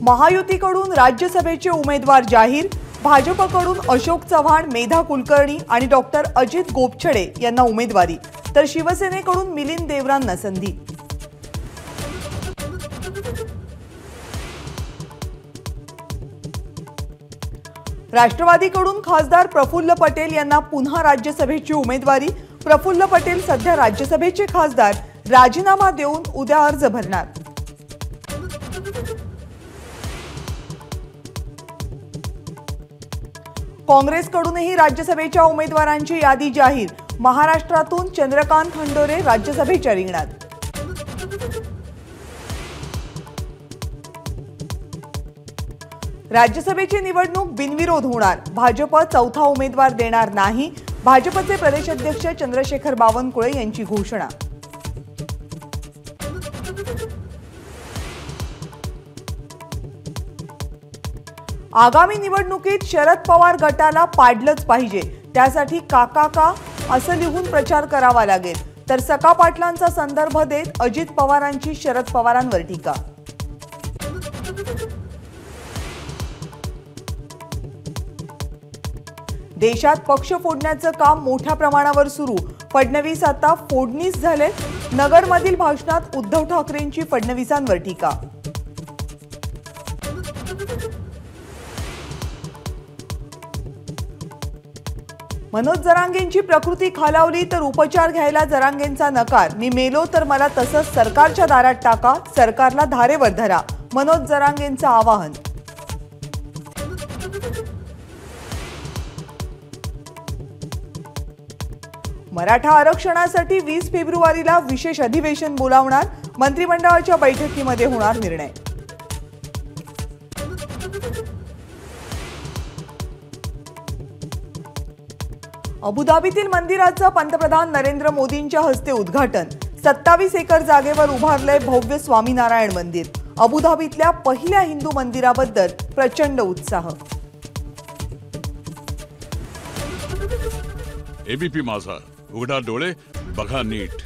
महायुतीकडून राज्यसभेचे उमेदवार जाहीर। भाजपकडून अशोक चव्हाण, मेधा कुलकर्णी आणि डॉक्टर अजित गोपछडे यांना उमेदवारी, तर शिवसेनेकडून मिलिंद देवरांना संधी। राष्ट्रवादीकडून खासदार प्रफुल्ल पटेल यांना पुन्हा राज्यसभेची उमेदवारी। प्रफुल्ल पटेल सध्या राज्यसभेचे खासदार राजीनामा देऊन उद्या अर्ज भरणार। काँग्रेसकडूनही राज्यसभेच्या उमेदवारांची यादी जाहीर। महाराष्ट्रातून चंद्रकांत खंडोरे राज्यसभेच्या रिंगणात। राज्यसभेची निवडणूक बिनविरोध होणार। भाजप चौथा उमेदवार देणार नाही। भाजपचे प्रदेशाध्यक्ष चंद्रशेखर बावनकुळे यांची घोषणा। आगामी निवडणुकीत शरद पवार गटाला पाडलंच पाहिजे, त्यासाठी काका का असं लिहून प्रचार करावा लागेल, तर सका पाटलांचा संदर्भ देत अजित पवारांची शरद पवारांवर टीका। देशात पक्ष फोडण्याचं काम मोठ्या प्रमाणावर सुरू। फडणवीस आता फोडणीस झाले। नगरमधील भाषणात उद्धव ठाकरेंची फडणवीसांवर टीका। मनोज जरांगेंची प्रकृती खालावली तर उपचार घ्यायला जरांगेंचा नकार। मी मेलो तर मला तसंच सरकारच्या दारात टाका, सरकारला धारेवर धरा, मनोज जरांगेंचं आवाहन। मराठा आरक्षणासाठी 20 फेब्रुवारीला विशेष अधिवेशन बोलावणार। मंत्रिमंडळाच्या बैठकीमध्ये होणार निर्णय। अबुधाबीतील मंदिराचं पंतप्रधान नरेंद्र मोदींच्या हस्ते उद्घाटन। 27 एकर जागेवर उभारलंय भव्य स्वामीनारायण मंदिर। अबुधाबीतल्या पहिल्या हिंदू मंदिराबद्दल प्रचंड उत्साह। एबीपी माझा, उघडा डोळे बघा नीट।